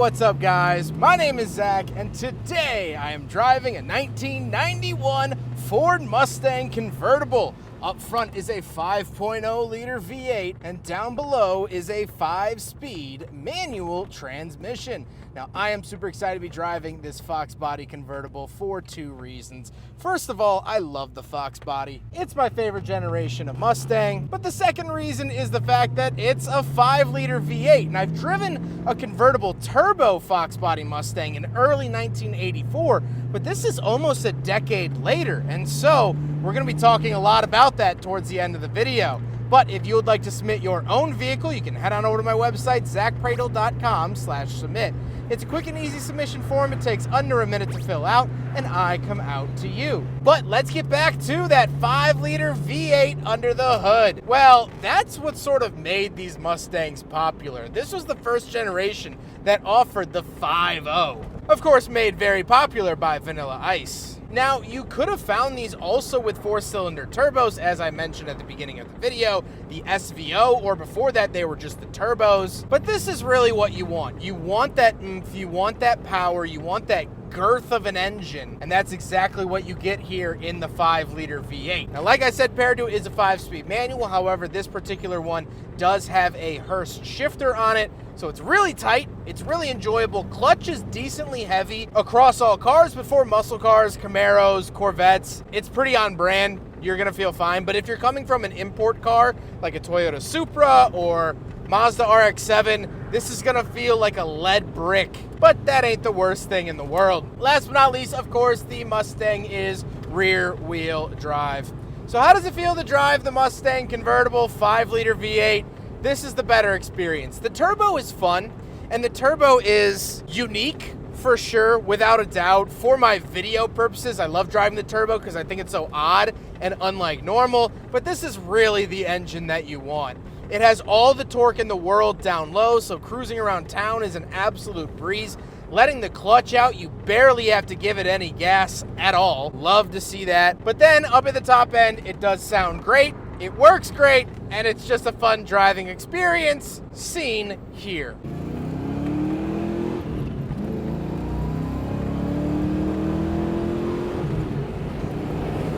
what's up guys? My name is Zach and today I am driving a 1991 Ford Mustang convertible. Up front is a 5.0 liter V8 and down below is a 5-speed manual transmission. Now I am super excited to be driving this Fox body convertible for two reasons. First of all, I love the Fox body. It's my favorite generation of Mustang, but the second reason is the fact that it's a 5-liter V8 and I've driven a convertible turbo Fox body Mustang in early 1984, but this is almost a decade later, and so we're going to be talking a lot about that towards the end of the video. But if you would like to submit your own vehicle, you can head on over to my website, zackpradel.com/submit. It's a quick and easy submission form. It takes under a minute to fill out, and I come out to you. But let's get back to that 5-liter V8 under the hood. Well, that's what sort of made these Mustangs popular. This was the first generation that offered the 5.0. Of course, made very popular by Vanilla Ice. Now, you could have found these also with 4-cylinder turbos, as I mentioned at the beginning of the video, the SVO, or before that, they were just the turbos. But this is really what you want. You want that oomph, you want that power, you want that girth of an engine, and that's exactly what you get here in the 5-liter V8. Now, like I said, paired to it is a 5-speed manual. However, this particular one does have a Hurst shifter on it, so it's really tight, it's really enjoyable. Clutch is decently heavy across all cars, but for muscle cars, Camaros, Corvettes, it's pretty on brand. You're gonna feel fine. But if you're coming from an import car, like a Toyota Supra or Mazda RX-7, this is gonna feel like a lead brick, but that ain't the worst thing in the world. Last but not least, of course, the Mustang is rear-wheel drive. So how does it feel to drive the Mustang convertible 5-liter V8? This is the better experience. The turbo is fun, and the turbo is unique for sure, without a doubt. For my video purposes, I love driving the turbo because I think it's so odd and unlike normal, but this is really the engine that you want. It has all the torque in the world down low, so cruising around town is an absolute breeze. Letting the clutch out, you barely have to give it any gas at all. Love to see that. But then up at the top end, it does sound great, it works great, and it's just a fun driving experience seen here.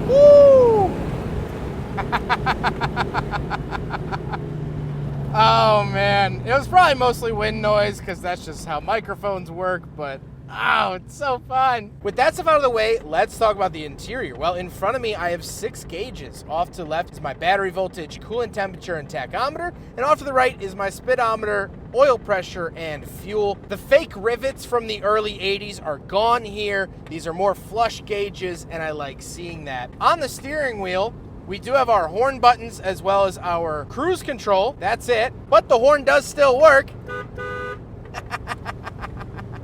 Woo! Oh man, it was probably mostly wind noise because that's just how microphones work, but oh, it's so fun. With that stuff out of the way, let's talk about the interior. Well, in front of me, I have 6 gauges. Off to the left is my battery voltage, coolant temperature, and tachometer, and off to the right is my speedometer, oil pressure, and fuel. The fake rivets from the early 80s are gone here. These are more flush gauges, and I like seeing that. On the steering wheel, we do have our horn buttons as well as our cruise control. That's it. But the horn does still work.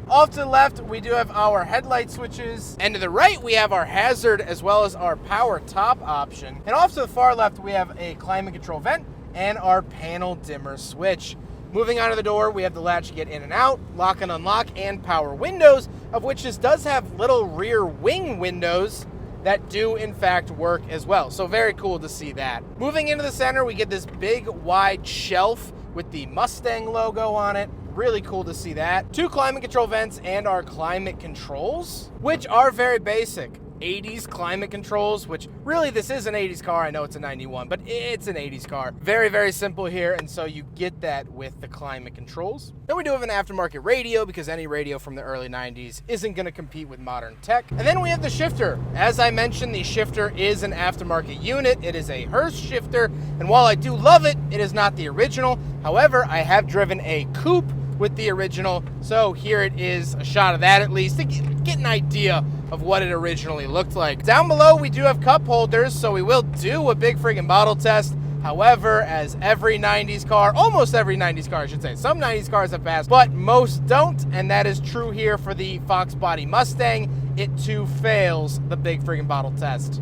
Off to the left, we do have our headlight switches. And to the right, we have our hazard as well as our power top option. And off to the far left, we have a climate control vent and our panel dimmer switch. Moving on to the door, we have the latch to get in and out, lock and unlock, and power windows, of which this does have little rear wing windows that do in fact work as well. So very cool to see that. Moving into the center, we get this big wide shelf with the Mustang logo on it. Really cool to see that. 2 climate control vents and our climate controls, which are very basic. 80s climate controls, which really this is an 80s car. I know it's a 91, but it's an 80s car. Very, very simple here, and so you get that with the climate controls. Then we do have an aftermarket radio because any radio from the early 90s isn't going to compete with modern tech. And then we have the shifter. As I mentioned, the shifter is an aftermarket unit. It is a Hurst shifter, and while I do love it, it is not the original. However, I have driven a coupe with the original, so here it is, a shot of that at least to get an idea of what it originally looked like. Down below, we do have cup holders, so we will do a big friggin' bottle test. However, as every 90s car, almost every 90s car I should say, some 90s cars have passed, but most don't, and that is true here for the Fox body Mustang. It too fails the big friggin' bottle test.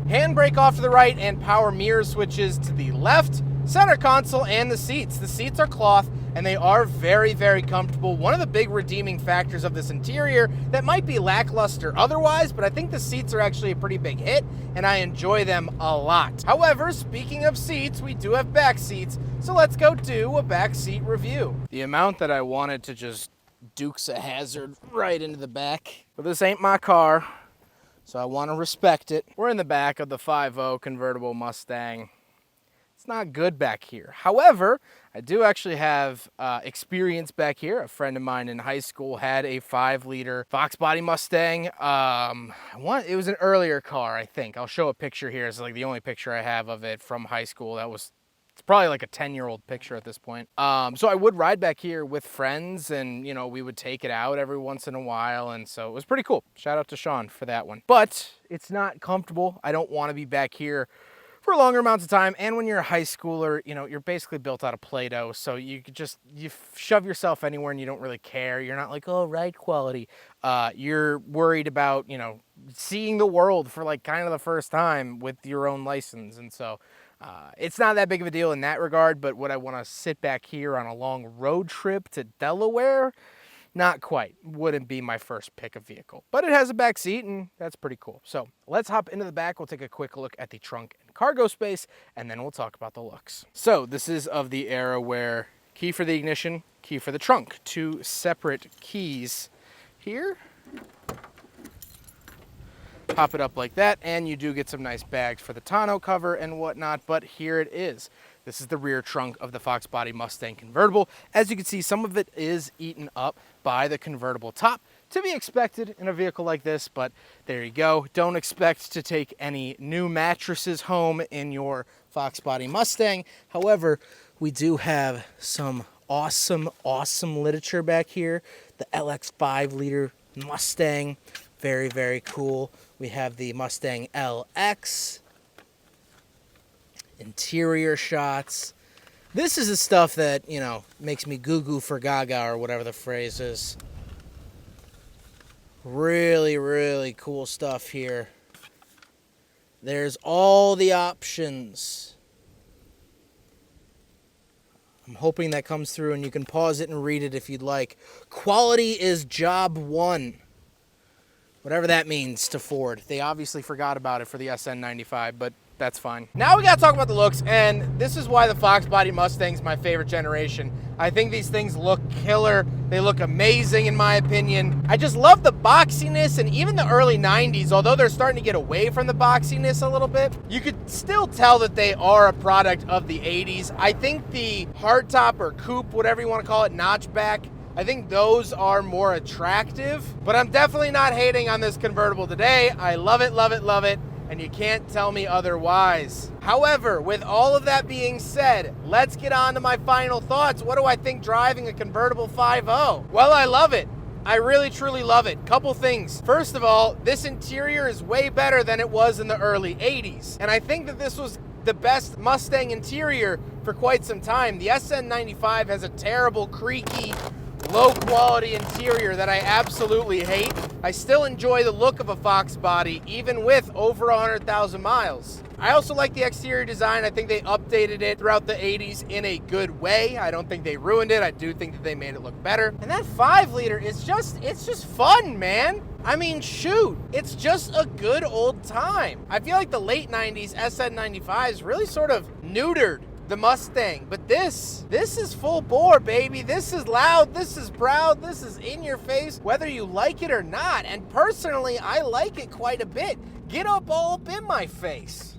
Handbrake off to the right and power mirror switches to the left. Center console and the seats. The seats are cloth and they are very, very comfortable. One of the big redeeming factors of this interior that might be lackluster otherwise, but I think the seats are actually a pretty big hit, and I enjoy them a lot. However, speaking of seats, we do have back seats, so let's go do a back seat review. The amount that I wanted to just Dukes a hazard right into the back, but this ain't my car, so I want to respect it. We're in the back of the 5.0 convertible Mustang. It's not good back here. However, I do actually have experience back here. A friend of mine in high school had a 5-liter Fox body Mustang. It was an earlier car, I think. I'll show a picture here. It's like the only picture I have of it from high school. It's probably like a 10-year-old picture at this point. So I would ride back here with friends, and you know, we would take it out every once in a while, and so it was pretty cool. Shout out to Sean for that one. But it's not comfortable. I don't want to be back here for longer amounts of time. And when you're a high schooler, you know, you're basically built out of Play-Doh, so you shove yourself anywhere and you don't really care. You're not like, oh, ride quality. You're worried about, you know, seeing the world for like kind of the first time with your own license, and so it's not that big of a deal in that regard. But would I want to sit back here on a long road trip to Delaware? Not quite. Wouldn't be my first pick of vehicle. But it has a back seat, and that's pretty cool. So let's hop into the back. We'll take a quick look at the trunk and cargo space, and then we'll talk about the looks. So this is of the era where key for the ignition, key for the trunk. 2 separate keys here. Pop it up like that, and you do get some nice bags for the tonneau cover and whatnot, but here it is. This is the rear trunk of the Fox body Mustang convertible. As you can see, some of it is eaten up by the convertible top, to be expected in a vehicle like this, but there you go. Don't expect to take any new mattresses home in your Fox body Mustang. However, we do have some awesome literature back here. The LX 5-liter Mustang, very, very cool. We have the Mustang LX, interior shots. This is the stuff that, you know, makes me goo-goo for gaga, or whatever the phrase is. Really, really cool stuff here. There's all the options. I'm hoping that comes through, and you can pause it and read it if you'd like. Quality is job one. Whatever that means to Ford. They obviously forgot about it for the SN95, but that's fine. Now we gotta talk about the looks, and this is why the Fox body Mustang's my favorite generation. I think these things look killer. They look amazing in my opinion. I just love the boxiness, and even the early 90s, although they're starting to get away from the boxiness a little bit, you could still tell that they are a product of the 80s. I think the hardtop or coupe, whatever you wanna call it, notchback, I think those are more attractive, but I'm definitely not hating on this convertible today. I love it, love it, love it, and you can't tell me otherwise. However, with all of that being said, let's get on to my final thoughts. What do I think driving a convertible 5.0? Well, I love it. I really, truly love it. Couple things. First of all, this interior is way better than it was in the early 80s, and I think that this was the best Mustang interior for quite some time. The SN95 has a terrible, creaky, low quality interior that I absolutely hate. I still enjoy the look of a Fox body, even with over 100,000 miles. I also like the exterior design. I think they updated it throughout the 80s in a good way. I don't think they ruined it. I do think that they made it look better. And that 5-liter is it's just fun, man. I mean, shoot, it's just a good old time. I feel like the late 90s SN95s really sort of neutered the Mustang, but this is full bore, baby. This is loud, this is proud, this is in your face, whether you like it or not. And personally, I like it quite a bit. Get up all up in my face.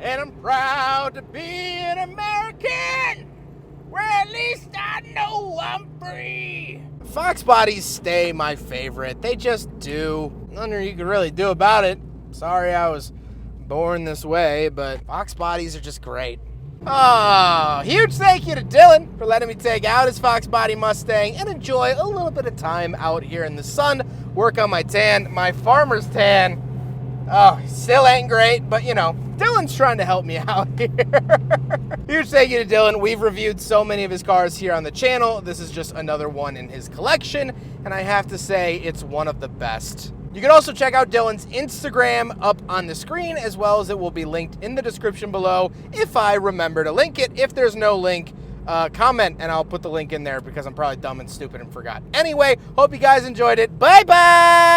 And I'm proud to be an American, where at least I know I'm free. Fox bodies stay my favorite. They just do. Nothing you can really do about it. Sorry I was born this way, but Fox bodies are just great. Oh, huge thank you to Dylan for letting me take out his Fox body Mustang and enjoy a little bit of time out here in the sun, work on my tan, my farmer's tan. Oh, still ain't great, but you know, Dylan's trying to help me out here. Huge thank you to Dylan. We've reviewed so many of his cars here on the channel. This is just another one in his collection, and I have to say it's one of the best. You can also check out Dylan's Instagram up on the screen, as well as it will be linked in the description below if I remember to link it. If there's no link, comment and I'll put the link in there because I'm probably dumb and stupid and forgot. Anyway, hope you guys enjoyed it. Bye-bye!